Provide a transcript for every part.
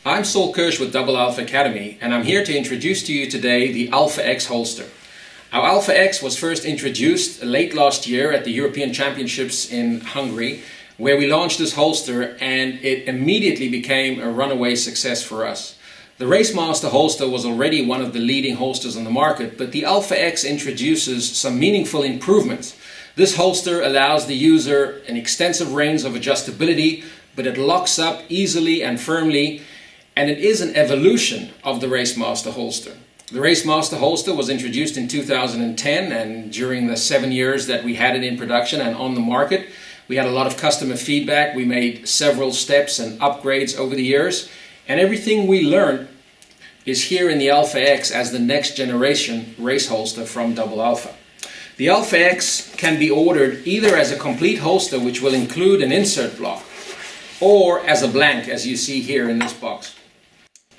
I'm Saul Kirsch with Double Alpha Academy, and I'm here to introduce to you today the Alpha X holster. Our Alpha X was first introduced late last year at the European Championships in Hungary, where we launched this holster, and it immediately became a runaway success for us. The Racemaster holster was already one of the leading holsters on the market, but the Alpha X introduces some meaningful improvements. This holster allows the user an extensive range of adjustability, but it locks up easily and firmly, and it is an evolution of the Racemaster holster. The Racemaster holster was introduced in 2010, and during the 7 years that we had it in production and on the market, we had a lot of customer feedback. We made several steps and upgrades over the years, and everything we learned is here in the Alpha X as the next generation race holster from Double Alpha. The Alpha X can be ordered either as a complete holster, which will include an insert block, or as a blank, as you see here in this box.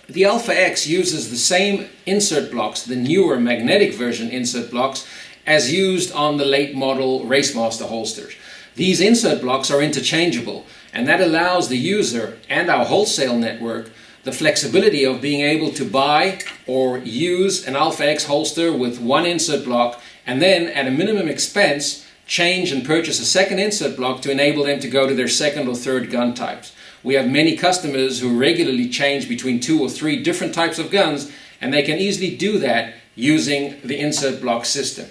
The Alpha X uses the same insert blocks, the newer magnetic version insert blocks, as used on the late model Racemaster holsters. These insert blocks are interchangeable, and that allows the user and our wholesale network the flexibility of being able to buy or use an Alpha X holster with one insert block, and then at a minimum expense change and purchase a second insert block to enable them to go to their second or third gun types. We have many customers who regularly change between 2 or 3 different types of guns, and they can easily do that using the insert block system.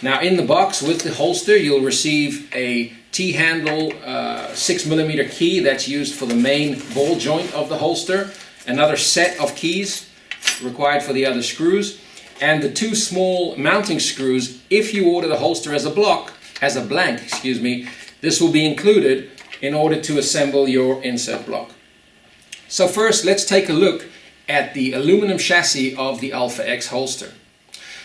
Now, in the box with the holster, you'll receive a T-handle 6mm key that's used for the main ball joint of the holster, another set of keys required for the other screws, and the 2 small mounting screws. If you order the holster as a blank, this will be included in order to assemble your insert block. So first, let's take a look at the aluminum chassis of the Alpha X holster.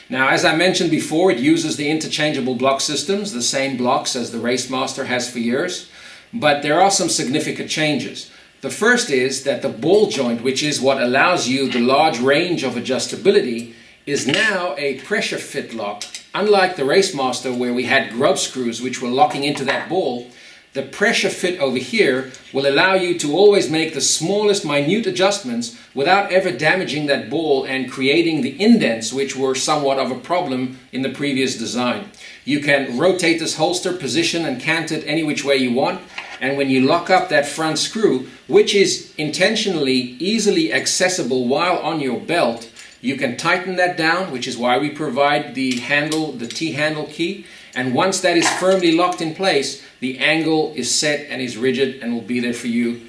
Now, as I mentioned before, it uses the interchangeable block systems, the same blocks as the Racemaster has for years, but there are some significant changes. The first is that the ball joint, which is what allows you the large range of adjustability, is now a pressure fit lock. Unlike the Racemaster, where we had grub screws which were locking into that ball, the pressure fit over here will allow you to always make the smallest minute adjustments without ever damaging that ball and creating the indents, which were somewhat of a problem in the previous design. You can rotate this holster, position and cant it any which way you want, and when you lock up that front screw, which is intentionally easily accessible while on your belt, you can tighten that down, which is why we provide the handle, the T-handle key, and once that is firmly locked in place, the angle is set and is rigid and will be there for you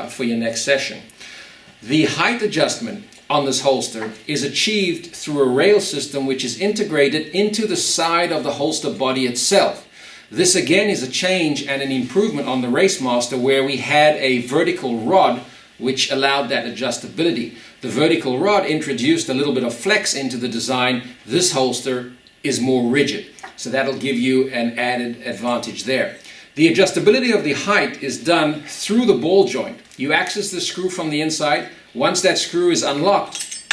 for your next session. The height adjustment on this holster is achieved through a rail system which is integrated into the side of the holster body itself. This again is a change and an improvement on the Racemaster, where we had a vertical rod which allowed that adjustability. The vertical rod introduced a little bit of flex into the design. This holster is more rigid, so that'll give you an added advantage there. The adjustability of the height is done through the ball joint. You access the screw from the inside. Once that screw is unlocked,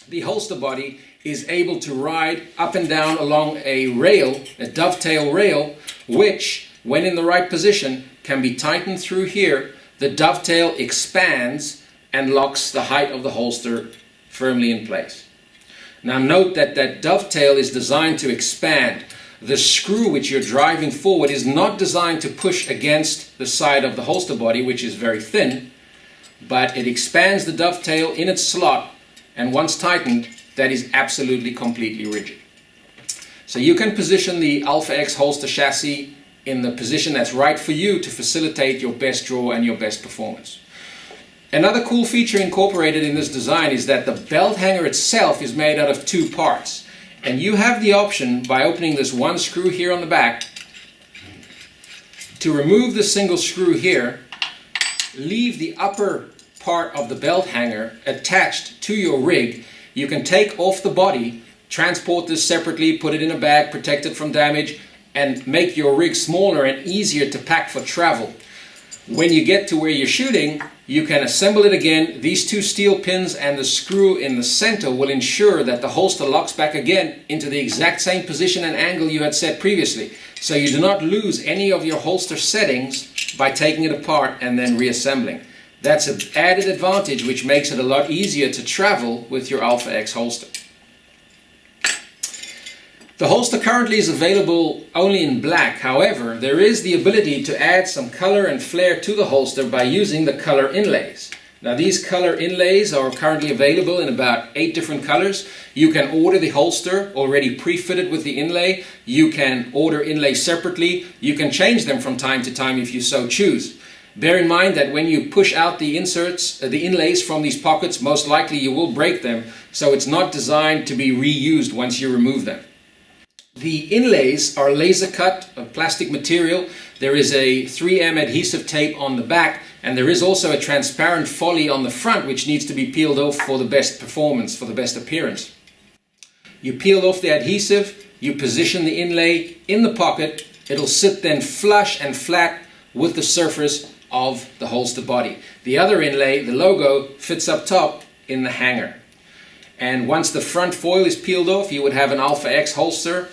the holster body is able to ride up and down along a rail, a dovetail rail, which, when in the right position, can be tightened through here. The dovetail expands and locks the height of the holster firmly in place. Now note that that dovetail is designed to expand. The screw which you're driving forward is not designed to push against the side of the holster body, which is very thin, but it expands the dovetail in its slot, and once tightened, that is absolutely completely rigid. So you can position the Alpha X holster chassis in the position that's right for you to facilitate your best draw and your best performance. Another cool feature incorporated in this design is that the belt hanger itself is made out of 2 parts. And you have the option, by opening this one screw here on the back, to remove the single screw here, leave the upper part of the belt hanger attached to your rig. You can take off the body, transport this separately, put it in a bag, protect it from damage, and make your rig smaller and easier to pack for travel. When you get to where you're shooting, you can assemble it again. These 2 steel pins and the screw in the center will ensure that the holster locks back again into the exact same position and angle you had set previously. So you do not lose any of your holster settings by taking it apart and then reassembling. That's an added advantage which makes it a lot easier to travel with your Alpha X holster. The holster currently is available only in black. However, there is the ability to add some color and flair to the holster by using the color inlays. Now these color inlays are currently available in about 8 different colors. You can order the holster already pre-fitted with the inlay. You can order inlays separately. You can change them from time to time if you so choose. Bear in mind that when you push out the inserts, the inlays from these pockets, most likely you will break them, so it's not designed to be reused once you remove them. The inlays are laser cut of plastic material. There is a 3M adhesive tape on the back, and there is also a transparent folly on the front which needs to be peeled off for the best performance, for the best appearance. You peel off the adhesive, you position the inlay in the pocket. It'll sit then flush and flat with the surface of the holster body. The other inlay, the logo, fits up top in the hanger. And once the front foil is peeled off, you would have an Alpha X holster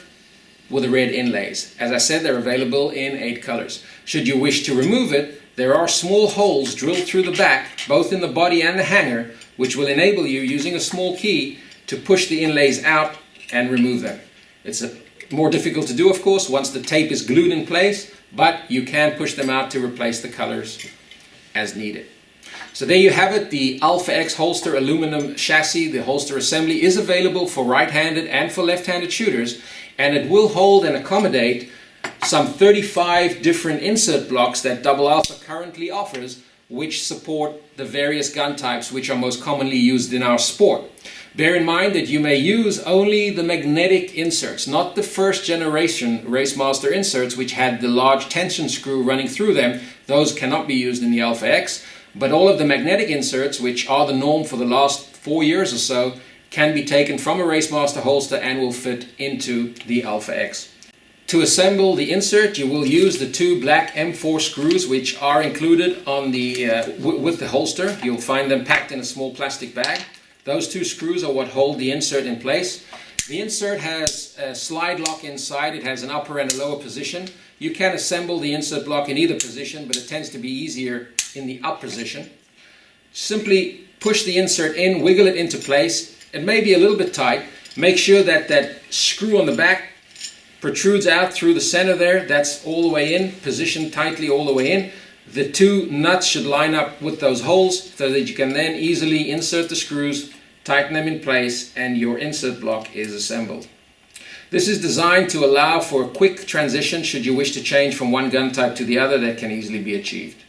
with the red inlays. As I said, they're available in 8 colors. Should you wish to remove it, there are small holes drilled through the back, both in the body and the hanger, which will enable you, using a small key, to push the inlays out and remove them. It's more difficult to do, of course, once the tape is glued in place, but you can push them out to replace the colors as needed. So there you have it, the Alpha X holster aluminum chassis. The holster assembly is available for right-handed and for left-handed shooters, and it will hold and accommodate some 35 different insert blocks that Double Alpha currently offers, which support the various gun types which are most commonly used in our sport. Bear in mind that you may use only the magnetic inserts, not the first generation Racemaster inserts which had the large tension screw running through them. Those cannot be used in the Alpha X, but all of the magnetic inserts, which are the norm for the last 4 years or so, can be taken from a Racemaster holster and will fit into the Alpha X. To assemble the insert, you will use the 2 black M4 screws which are included on the with the holster. You'll find them packed in a small plastic bag. Those 2 screws are what hold the insert in place. The insert has a slide lock inside. It has an upper and a lower position. You can assemble the insert block in either position, but it tends to be easier in the up position. Simply push the insert in, wiggle it into place. It may be a little bit tight. Make sure that that screw on the back protrudes out through the center there. That's all the way in, positioned tightly all the way in. The 2 nuts should line up with those holes so that you can then easily insert the screws, tighten them in place, and your insert block is assembled. This is designed to allow for a quick transition should you wish to change from one gun type to the other. That can easily be achieved.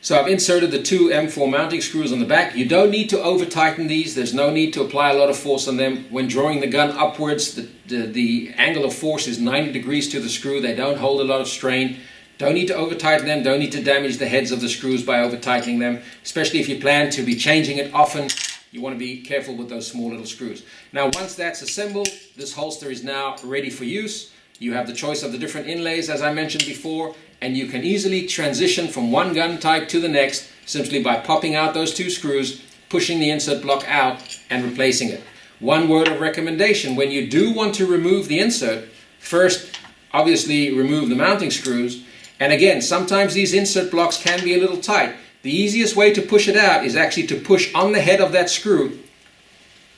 So I've inserted the 2 M4 mounting screws on the back. You don't need to over tighten these. There's no need to apply a lot of force on them. When drawing the gun upwards, the angle of force is 90 degrees to the screw. They don't hold a lot of strain. Don't need to over tighten them. Don't need to damage the heads of the screws by over tightening them. Especially if you plan to be changing it often, you want to be careful with those small little screws. Now once that's assembled, this holster is now ready for use. You have the choice of the different inlays as I mentioned before, and you can easily transition from one gun type to the next simply by popping out those 2 screws, pushing the insert block out and replacing it. One word of recommendation: when you do want to remove the insert, first obviously remove the mounting screws, and again, sometimes these insert blocks can be a little tight. The easiest way to push it out is actually to push on the head of that screw,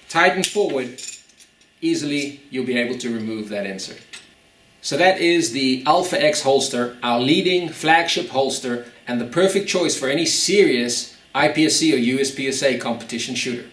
tighten forward. Easily you'll be able to remove that insert. So that is the Alpha X holster, our leading flagship holster and the perfect choice for any serious IPSC or USPSA competition shooter.